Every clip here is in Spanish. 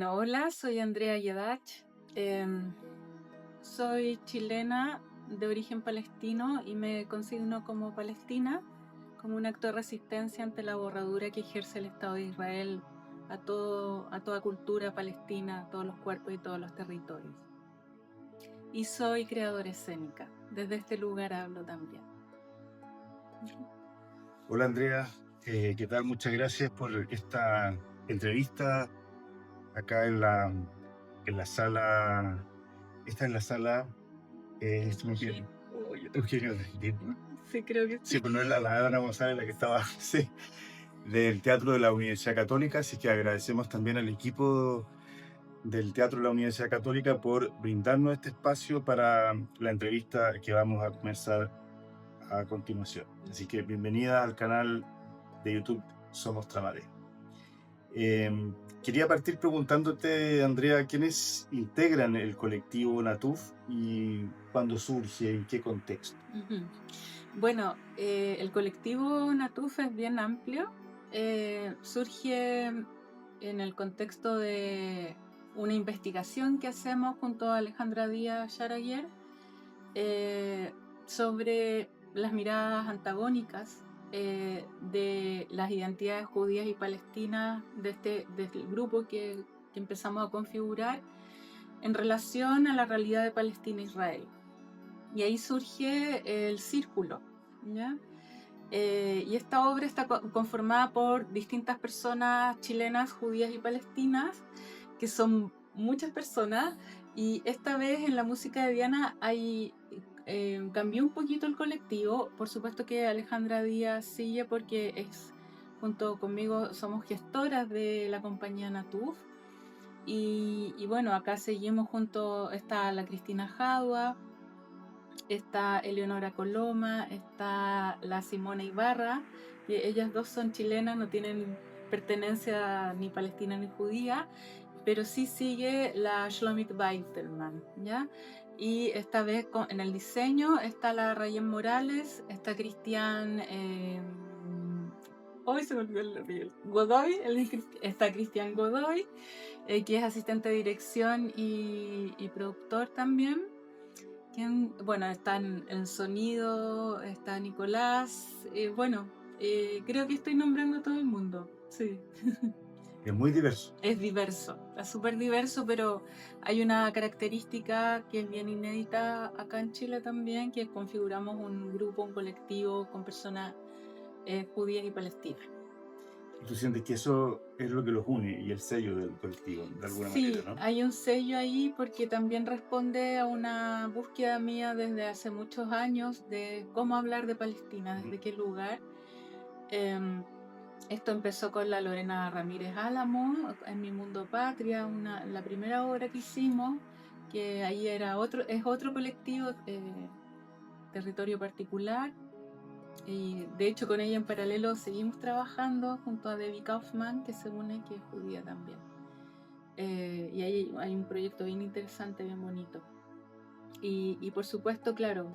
Bueno, hola, soy Andrea Yedach. em, Soy chilena de origen palestino y me consigno como palestina, como un acto de resistencia ante la borradura que ejerce el Estado de Israel a toda cultura palestina, a todos los cuerpos y todos los territorios. Y soy creadora escénica. Desde este lugar hablo también. Hola Andrea, ¿qué tal? Muchas gracias por esta entrevista acá en la sala. Esta es la sala. Se me olvidó. Oh, yo tengo que ir a repetir, ¿no? Sí, creo que Sí, sí. pero no es la Ana González la que estaba, sí, del Teatro de la Universidad Católica, así que agradecemos también al equipo del Teatro de la Universidad Católica por brindarnos este espacio para la entrevista que vamos a comenzar a continuación. Así que bienvenida al canal de YouTube Somos Tramadé. Quería partir preguntándote, Andrea, ¿quiénes integran el colectivo Natuf y cuándo surge, en qué contexto? Ujú. Bueno, el colectivo Natuf es bien amplio. Surge en el contexto de una investigación que hacemos junto a Alejandra Díaz Yaraguer eh, sobre las miradas antagónicas de las identidades judías y palestinas de este grupo que empezamos a configurar en relación a la realidad de Palestina-Israel. Y ahí surge el círculo, ¿ya? Y esta obra está conformada por distintas personas chilenas, judías y palestinas, que son muchas personas, y esta vez en la música de Diana cambió un poquito el colectivo. Por supuesto que Alejandra Díaz sigue porque junto conmigo somos gestoras de la compañía Natuf, y bueno, acá seguimos junto, está la Cristina Jadua, está Eleonora Coloma, está la Simona Ibarra, que ellas dos son chilenas, no tienen pertenencia ni palestina ni judía, pero sí sigue la Shlomit Beitelman, ¿ya? Y esta vez en el diseño está la Rayen Morales, está Cristian, hoy se me olvidó el apellido, Godoy, está Cristian Godoy, que es asistente de dirección y productor también. Bueno, está en sonido, está Nicolás, bueno, creo que estoy nombrando a todo el mundo, sí. Es muy diverso. Es diverso, es súper diverso, pero hay una característica que es bien inédita acá en Chile también, que configuramos un grupo, un colectivo con personas judías y palestinas. Y tú sientes que eso es lo que los une y el sello del colectivo, de alguna manera, Sí, ¿no? hay un sello ahí porque también responde a una búsqueda mía desde hace muchos años de cómo hablar de Palestina, desde qué lugar. Em, Esto empezó con la Lorena Ramírez Álamo, en Mi Mundo Patria, la primera obra que hicimos, que ahí es otro colectivo, territorio particular, y de hecho con ella en paralelo seguimos trabajando junto a Debbie Kaufman, que se une, que es judía también. Y ahí hay un proyecto bien interesante, bien bonito. Y por supuesto, claro,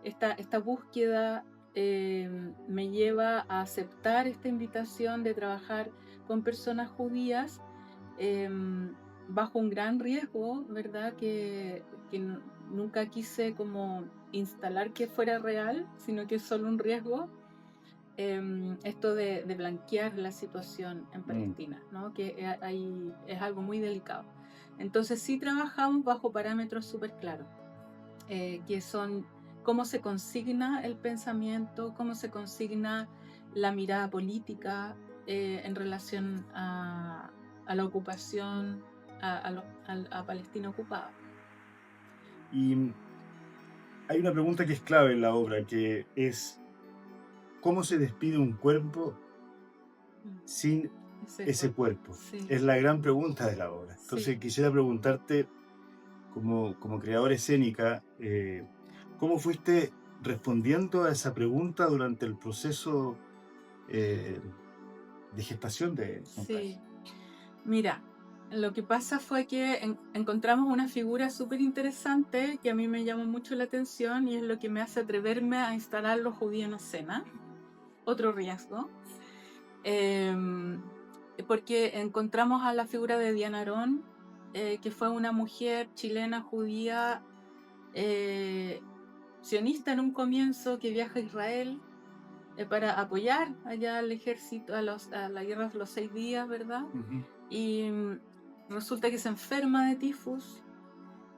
esta búsqueda me lleva a aceptar esta invitación de trabajar con personas judías eh, bajo un gran riesgo, ¿verdad? Que nunca quise como instalar que fuera real, sino que es solo un riesgo. Esto de blanquear la situación en Mm. Palestina, ¿no? Que ahí es algo muy delicado. Entonces sí trabajamos bajo parámetros súper claros, que son cómo se consigna el pensamiento, cómo se consigna la mirada política en relación a la ocupación, a Palestina ocupada. Y hay una pregunta que es clave en la obra, que es ¿cómo se despide un cuerpo sin Ese ese cuerpo. cuerpo? Sí, Es la gran pregunta de la obra. sí. Entonces quisiera preguntarte, como creadora escénica, ¿cómo fuiste respondiendo a esa pregunta durante el proceso eh, de gestación de Sí. montaje? Mira, lo que pasa fue que encontramos una figura súper interesante que a mí me llamó mucho la atención y es lo que me hace atreverme a instalar los judíos en escena. Otro riesgo. Porque encontramos a la figura de Diana Arón, que fue una mujer chilena judía sionista en un comienzo, que viaja a Israel para apoyar allá al ejército, a la guerra de los 6 días, ¿verdad? Ujú. Y resulta que se enferma de tifus,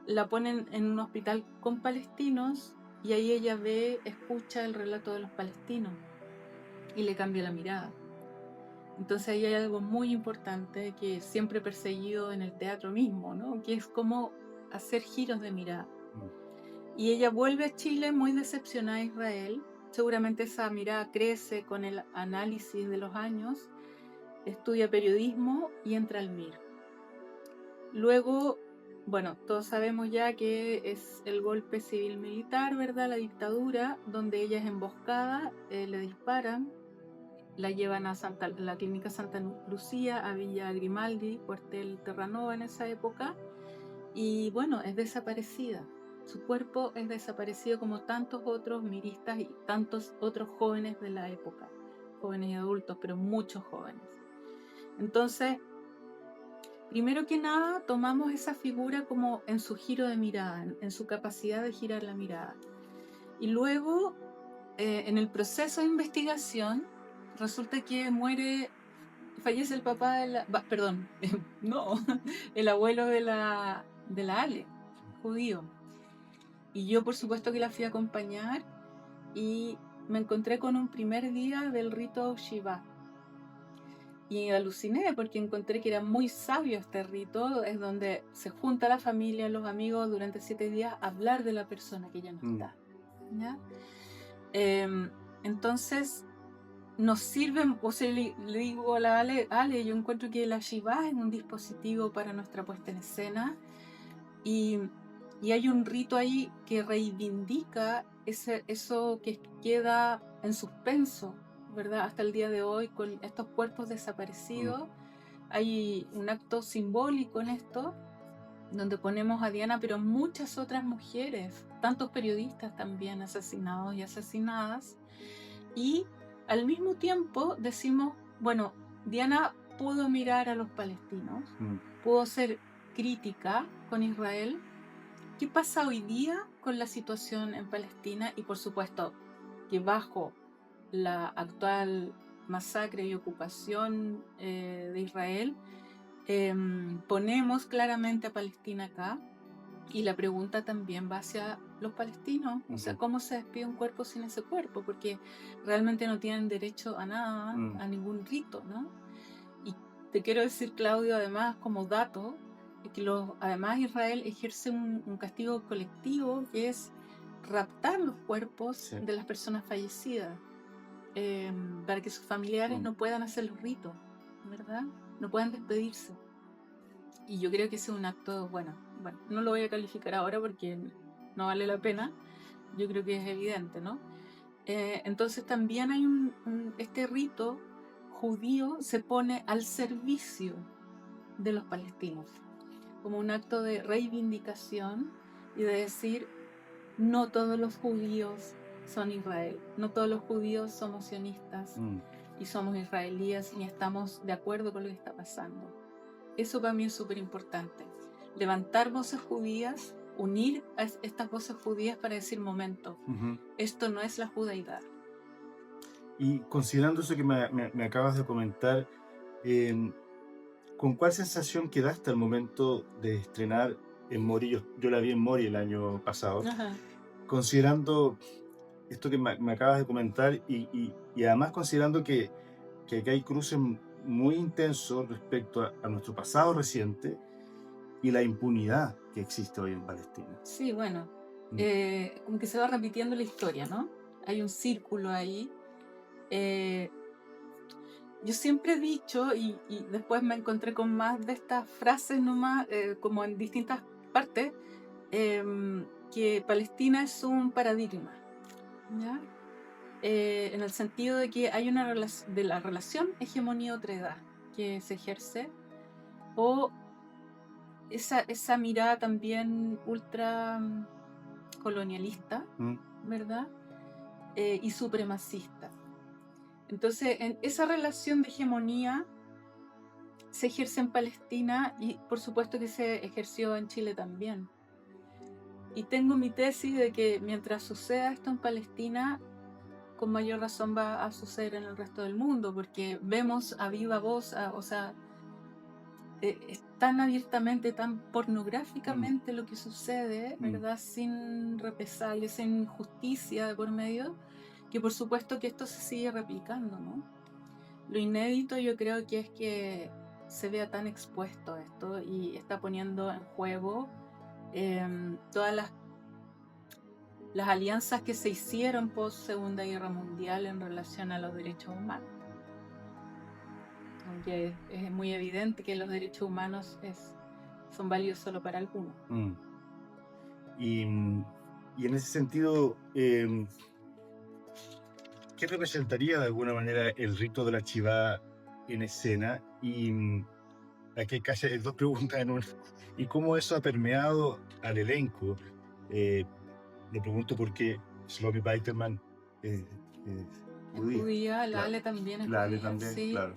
la ponen en un hospital con palestinos y ahí ella escucha el relato de los palestinos y le cambia la mirada. Entonces ahí hay algo muy importante que siempre he perseguido en el teatro mismo, ¿no? Que es como hacer giros de mirada. Y ella vuelve a Chile muy decepcionada a Israel. Seguramente esa mirada crece con el análisis de los años. Estudia periodismo y entra al MIR. Luego, bueno, todos sabemos ya que es el golpe civil-militar, ¿verdad? La dictadura, donde ella es emboscada, le disparan, la llevan a la clínica Santa Lucía, a Villa Grimaldi, cuartel Terranova en esa época, y bueno, es desaparecida. Su cuerpo es desaparecido como tantos otros miristas y tantos otros jóvenes de la época, jóvenes y adultos, pero muchos jóvenes. Entonces, primero que nada, tomamos esa figura como en su giro de mirada, en su capacidad de girar la mirada. Y luego, en el proceso de investigación, resulta que fallece el papá perdón, no, el abuelo de la Ale, judío. Y yo, por supuesto, que la fui a acompañar y me encontré con un primer día del rito Shiva. Y aluciné porque encontré que era muy sabio este rito, es donde se junta la familia, los amigos durante 7 días a hablar de la persona que ya no está. ¿Ya? Entonces, nos sirve, o sea, le digo a la Ale, yo encuentro que la Shiva es un dispositivo para nuestra puesta en escena y hay un rito ahí que reivindica eso que queda en suspenso, ¿verdad? Hasta el día de hoy, con estos cuerpos desaparecidos. Hay un acto simbólico en esto, donde ponemos a Diana, pero muchas otras mujeres, tantos periodistas también asesinados y asesinadas. Y al mismo tiempo decimos, bueno, Diana pudo mirar a los palestinos, pudo ser crítica con Israel. ¿Qué pasa hoy día con la situación en Palestina? Y por supuesto que bajo la actual masacre y ocupación de Israel, ponemos claramente a Palestina acá, y la pregunta también va hacia los palestinos, o sea, ¿cómo se despide un cuerpo sin ese cuerpo? Porque realmente no tienen derecho a nada, a ningún rito, ¿no? Y te quiero decir, Claudio, además, como dato, que además Israel ejerce un castigo colectivo, que es raptar los cuerpos de las personas fallecidas, para que sus familiares no puedan hacer los ritos, ¿verdad? No puedan despedirse. Y yo creo que ese es un acto, bueno, no lo voy a calificar ahora porque no vale la pena. Yo creo que es evidente, ¿no? Entonces también hay este rito judío se pone al servicio de los palestinos, como un acto de reivindicación y de decir, no todos los judíos son Israel, no todos los judíos somos sionistas y somos israelíes, ni estamos de acuerdo con lo que está pasando. Eso para mí es súper importante. Levantar voces judías, unir a estas voces judías para decir, momento, esto no es la judaidad. Y considerando eso que me acabas de comentar, ¿con cuál sensación quedaste al momento de estrenar en Mori? Yo la vi en Mori el año pasado. Considerando esto que me acabas de comentar y además considerando que aquí hay cruces muy intensos respecto a nuestro pasado reciente y la impunidad que existe hoy en Palestina. Sí, bueno, como que se va repitiendo la historia, ¿no? Hay un círculo ahí. Yo siempre he dicho, y después me encontré con más de estas frases nomás, como en distintas partes, que Palestina es un paradigma, ¿ya? En el sentido de que hay una de la relación hegemonía-otredad que se ejerce, o esa mirada también ultra colonialista, ¿verdad? Y supremacista. Entonces, en esa relación de hegemonía se ejerce en Palestina y por supuesto que se ejerció en Chile también. Y tengo mi tesis de que mientras suceda esto en Palestina, con mayor razón va a suceder en el resto del mundo, porque vemos a viva voz, o sea, es tan abiertamente, tan pornográficamente lo que sucede, ¿verdad? Sin represalias, sin justicia de por medio, que por supuesto que esto se sigue replicando, ¿no? Lo inédito yo creo que es que se vea tan expuesto esto y está poniendo en juego todas las alianzas que se hicieron post Segunda Guerra Mundial en relación a los derechos humanos. Aunque es muy evidente que los derechos humanos son válidos solo para algunos. Y en ese sentido, ¿qué representaría de alguna manera el rito de la chivá en escena? Y aquí hay casi dos preguntas en una. ¿Y cómo eso ha permeado al elenco? Le pregunto porque Shlomi Beiterman es judía, la claro. Ale también es La Ale judía, también, sí. claro.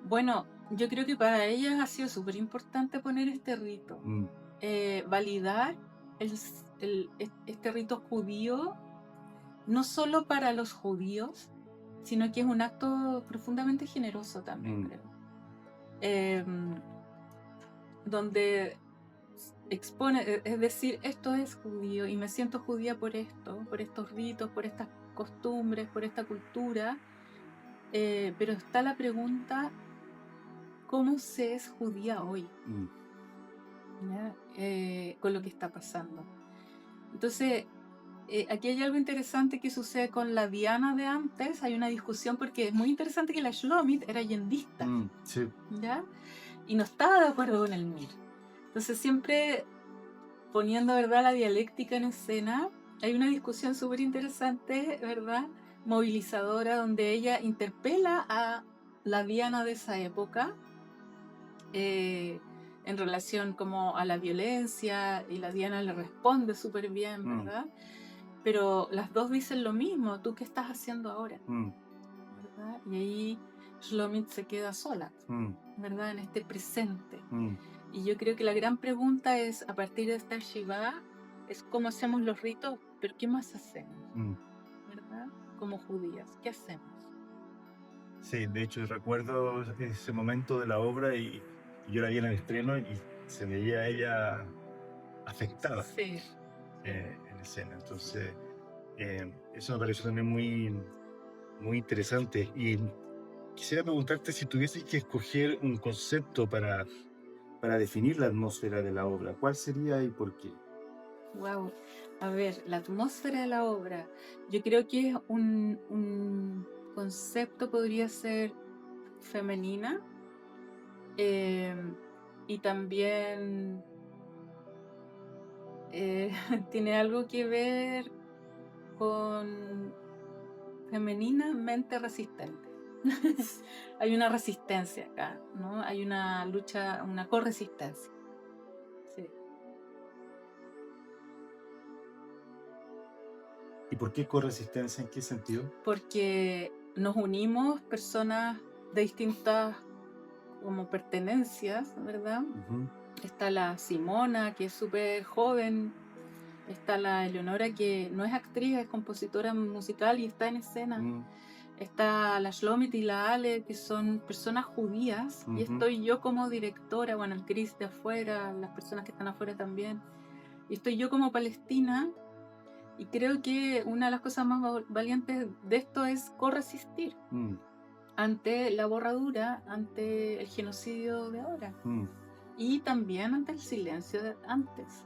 Bueno, yo creo que para ellas ha sido súper importante poner este rito, validar este rito judío, no solo para los judíos, sino que es un acto profundamente generoso también, creo. Donde expone, es decir, esto es judío y me siento judía por esto, por estos ritos, por estas costumbres, por esta cultura, pero está la pregunta, ¿cómo se es judía hoy? Con lo que está pasando. Entonces, aquí hay algo interesante que sucede con la Diana de antes. Hay una discusión porque es muy interesante que la Shlomit era yendista, sí. ¿ya? Y no estaba de acuerdo con el Mir. Entonces, siempre poniendo, ¿verdad?, la dialéctica en escena, hay una discusión súper interesante, ¿verdad?, movilizadora, donde ella interpela a la Diana de esa época en relación como a la violencia, y la Diana le responde súper bien, ¿verdad? Pero las dos dicen lo mismo, ¿tú qué estás haciendo ahora? ¿Verdad? Y ahí Shlomit se queda sola, ¿verdad?, en este presente. Y yo creo que la gran pregunta es, a partir de esta Shiva, es cómo hacemos los ritos, pero ¿qué más hacemos? ¿Verdad? Como judías, ¿qué hacemos? Sí, de hecho recuerdo ese momento de la obra y yo la vi en el estreno y se veía ella afectada Sí. En escena. Entonces, eso me pareció también muy, muy interesante. Y quisiera preguntarte si tuvieses que escoger un concepto para definir la atmósfera de la obra, ¿cuál sería y por qué? Wow. A ver, la atmósfera de la obra. Yo creo que es un concepto, podría ser femenina, y también tiene algo que ver con femeninamente resistente. Hay una resistencia acá, ¿no? Hay una lucha, una corresistencia. Sí. ¿Y por qué corresistencia? ¿En qué sentido? Porque nos unimos personas de distintas como pertenencias, ¿verdad? Está la Simona, que es súper joven. Está la Eleonora, que no es actriz, es compositora musical y está en escena. Está la Shlomit y la Ale, que son personas judías. Y estoy yo como directora, bueno, el Chris de afuera, las personas que están afuera también. Y estoy yo como palestina. Y creo que una de las cosas más valientes de esto es corresistir ante la borradura, ante el genocidio de ahora. Y también ante el silencio de antes,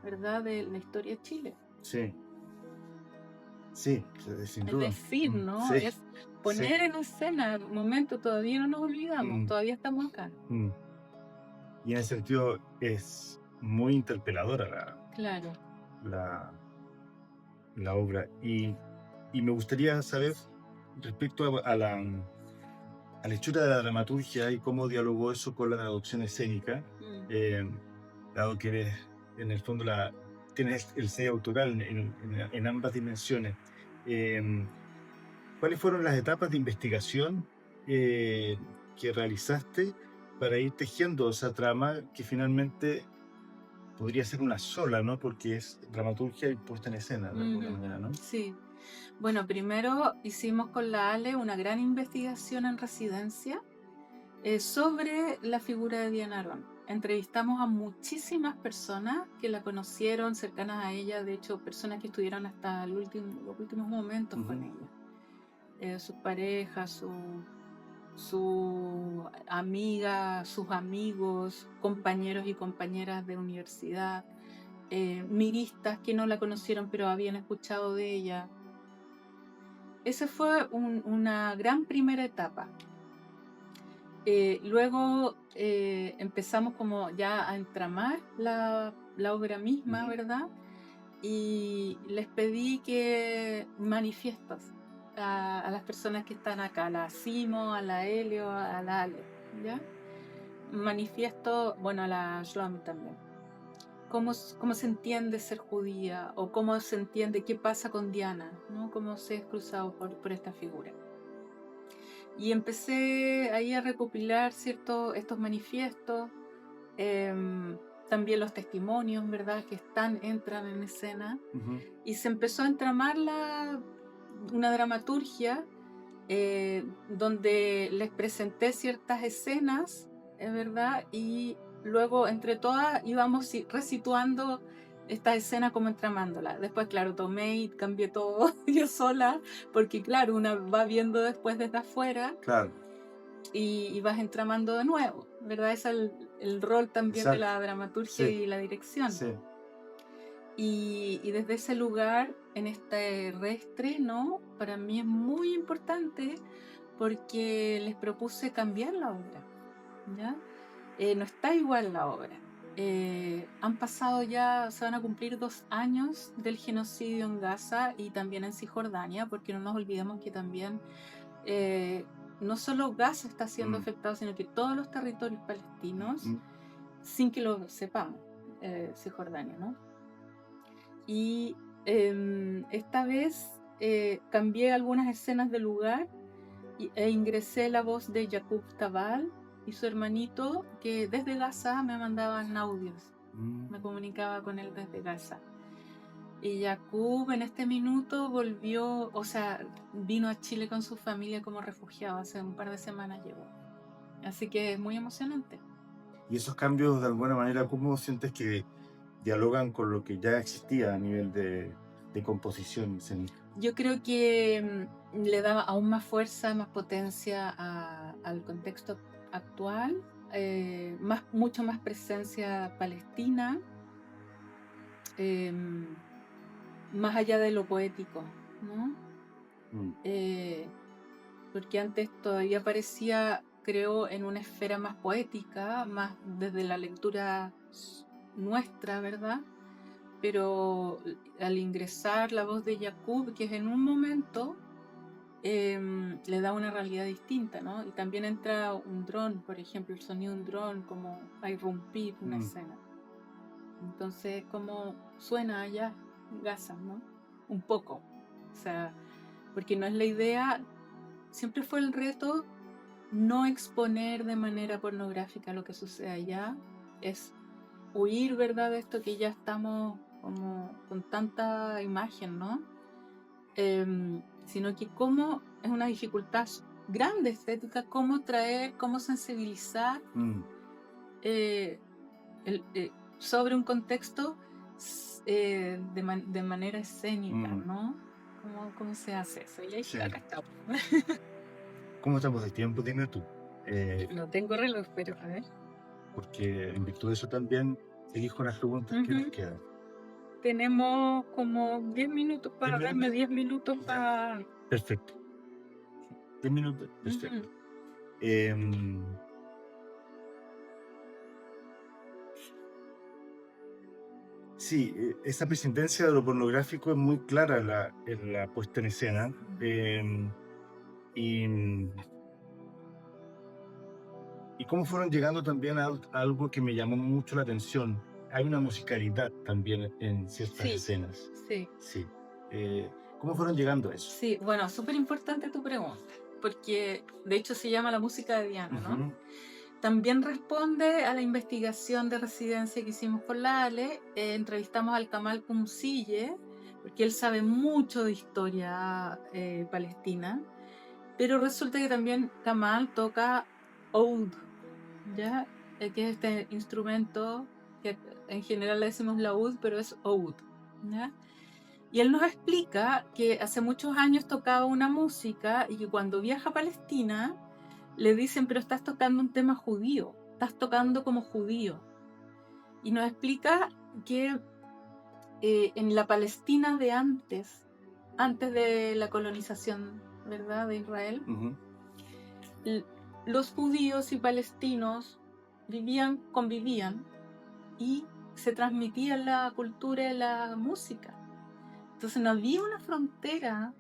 ¿verdad?, de la historia de Chile. Sí. Sí, sin Es duda. decir, ¿no? Sí. Es poner en escena el momento, todavía no nos olvidamos, todavía estamos acá. Y en ese sentido es muy interpeladora Claro. la obra. Y me gustaría saber respecto a la hechura de la dramaturgia y cómo dialogó eso con la traducción escénica, dado que eres, en el fondo, tienes el sello autoral en ambas dimensiones. ¿Cuáles fueron las etapas de investigación que realizaste para ir tejiendo esa trama que finalmente podría ser una sola, ¿no? Porque es dramaturgia y puesta en escena, de alguna manera, ¿no? Sí. Bueno, primero hicimos con la Ale una gran investigación en residencia sobre la figura de Diana Arón. Entrevistamos a muchísimas personas que la conocieron, cercanas a ella, de hecho, personas que estuvieron hasta los últimos momentos con ella. Sus parejas, su amiga, sus amigos, compañeros y compañeras de universidad, miristas que no la conocieron pero habían escuchado de ella. Esa fue una gran primera etapa. Luego empezamos como ya a entramar la obra misma, ¿verdad? Y les pedí que manifiestos a las personas que están acá, a la Simo, a la Helio, a la Ale, ¿ya? Manifiesto, bueno, a la Shlomi también. ¿Cómo se entiende ser judía? O cómo se entiende qué pasa con Diana, ¿no? Cómo se es cruzado por esta figura. Y empecé ahí a recopilar estos manifiestos, también los testimonios, ¿verdad? Que entran en escena. Y se empezó a entramar una dramaturgia donde les presenté ciertas escenas, ¿verdad? Y luego entre todas íbamos resituando esta escena como entramándola. Después, claro, tomé y cambié todo yo sola, porque claro, una va viendo después desde afuera. Claro. Y vas entramando de nuevo, ¿verdad? Es el rol también de la dramaturgia y la dirección. Sí. Y desde ese lugar, en este reestreno, para mí es muy importante porque les propuse cambiar la obra, ¿ya? No está igual la obra. Han pasado ya, se van a cumplir 2 años del genocidio en Gaza y también en Cisjordania, porque no nos olvidemos que también no solo Gaza está siendo afectado, sino que todos los territorios palestinos, sin que lo sepamos, Cisjordania, ¿no? Y esta vez cambié algunas escenas del lugar e ingresé la voz de Jacob Tabal y su hermanito, que desde Gaza me mandaban audios. Me comunicaba con él desde Gaza. Y Jacob en este minuto volvió, o sea, vino a Chile con su familia como refugiado, hace un par de semanas llegó. Así que es muy emocionante. Y esos cambios, de alguna manera, ¿cómo sientes que dialogan con lo que ya existía a nivel de composición escénica? Yo creo que le daba aún más fuerza, más potencia al contexto actual, mucho más presencia palestina, más allá de lo poético, ¿no? Porque antes todavía parecía, creo, en una esfera más poética, más desde la lectura nuestra, ¿verdad? Pero al ingresar la voz de Jacob, que es en un momento, le da una realidad distinta, ¿no? Y también entra un dron, por ejemplo, el sonido de un dron, como a irrumpir una escena. Entonces, como suena allá Gaza, ¿no? Un poco. O sea, porque no es la idea, siempre fue el reto no exponer de manera pornográfica lo que sucede allá, es huir, ¿verdad?, de esto que ya estamos como con tanta imagen, ¿no? Sino que cómo es una dificultad grande estética, cómo traer, cómo sensibilizar sobre un contexto de manera escénica, ¿no? ¿Cómo se hace eso? Y ahí acá estamos. ¿Cómo estamos de tiempo? Dime tú. No tengo reloj, pero a ver. Porque en virtud de eso también elijo las preguntas que nos quedan. Tenemos como 10 minutos para darme 10 minutos para... Perfecto. 10 minutos, perfecto. Sí, esa presidencia de lo pornográfico es muy clara en la puesta en escena. Y cómo fueron llegando también a algo que me llamó mucho la atención. Hay una musicalidad también en ciertas escenas. Sí. ¿Cómo fueron llegando a eso? Sí, bueno, súper importante tu pregunta, porque de hecho se llama La música de Diana, ¿no? también responde a la investigación de residencia que hicimos con la Ale. Entrevistamos al Kamal Kumsille, porque él sabe mucho de historia palestina, pero resulta que también Kamal toca oud, ¿ya? Que es este instrumento que en general le decimos laúd, pero es oud, ¿ya? Y él nos explica que hace muchos años tocaba una música y que cuando viaja a Palestina le dicen, pero estás tocando un tema judío, estás tocando como judío. Y nos explica que en la Palestina de antes de la colonización, ¿verdad?, de Israel, Ujú. Los judíos y palestinos convivían y se transmitía la cultura y la música. Entonces no había una frontera,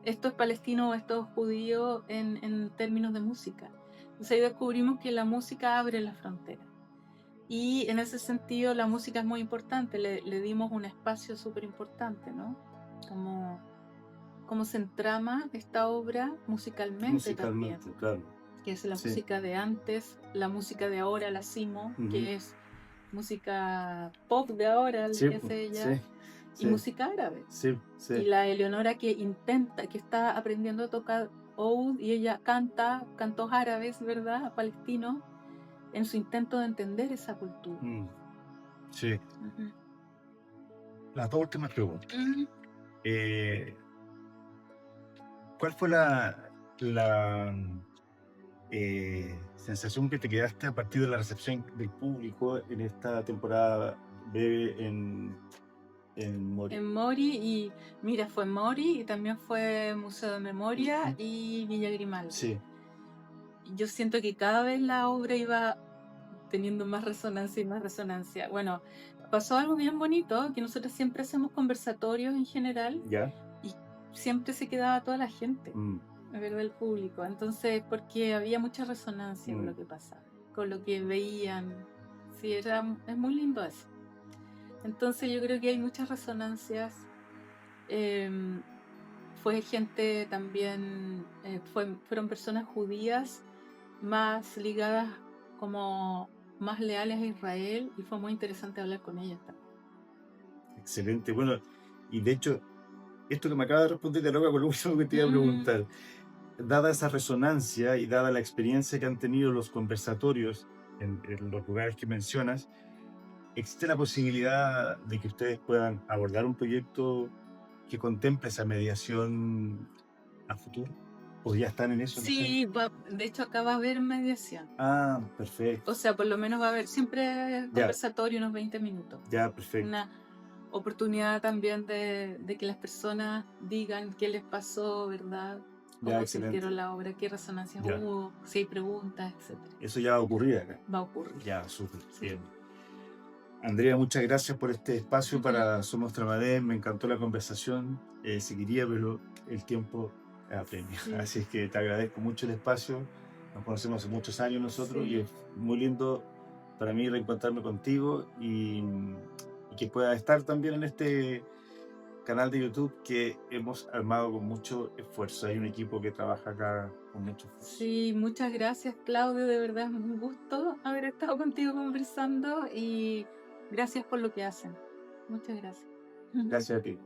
esto es palestino o esto es judío en términos de música. Entonces ahí descubrimos que la música abre la frontera. Y en ese sentido la música es muy importante, le dimos un espacio súper importante, ¿no? Como se entrama esta obra musicalmente también, Claro. que es la Sí. música de antes, la música de ahora, la Simo, Ujú. que es música pop de ahora, Sí, que es ella, sí, y sí, música árabe. sí, Y sí. la Eleonora que está aprendiendo a tocar oud y ella canta cantos árabes, ¿verdad?, palestinos, en su intento de entender esa cultura. Sí. Ujú. Las dos últimas preguntas. Mm. ¿Cuál fue la sensación que te quedaste a partir de la recepción del público en esta temporada breve en Mori? En Mori, y mira, fue Mori y también fue Museo de Memoria y Villa Grimaldi. Sí, Yo siento que cada vez la obra iba teniendo más resonancia y más resonancia. Bueno, pasó algo bien bonito, que nosotros siempre hacemos conversatorios en general ya. y siempre se quedaba toda la gente, a ver, del público. Entonces, porque había mucha resonancia con lo que pasaba, con lo que veían. Sí, es muy lindo eso. Entonces yo creo que hay muchas resonancias. Fue gente también, fueron personas judías más ligadas, como más leales a Israel, y fue muy interesante hablar con ellas también. Excelente. Bueno, y de hecho, esto que me acaba de responder te loca con lo último que te iba a preguntar. Dada esa resonancia y dada la experiencia que han tenido los conversatorios en los lugares que mencionas, ¿existe la posibilidad de que ustedes puedan abordar un proyecto que contemple esa mediación a futuro? ¿O ya están en eso? No sé. Sí, de hecho acá va a haber mediación. Ah, perfecto. O sea, por lo menos va a haber siempre Ya, conversatorio unos 20 minutos. ya, perfecto. Una oportunidad también de que las personas digan qué les pasó, ¿verdad? Ya, Cómo excelente. sintieron la obra, qué resonancias Ya. hubo, si hay preguntas, etc. Eso ya va a ocurrir acá. Va a ocurrir. Ya, súper, Sí. bien. Andrea, muchas gracias por este espacio para Somos Tramadén. Me encantó la conversación. Seguiría, pero el tiempo apremia. Sí. Así es que te agradezco mucho el espacio. Nos conocemos hace muchos años nosotros Sí. y es muy lindo para mí reencontrarme contigo y que pueda estar también en este canal de YouTube que hemos armado con mucho esfuerzo. Hay un equipo que trabaja acá con mucho esfuerzo. Sí, muchas gracias, Claudio. De verdad es un gusto haber estado contigo conversando y gracias por lo que hacen. Muchas gracias. Gracias a ti.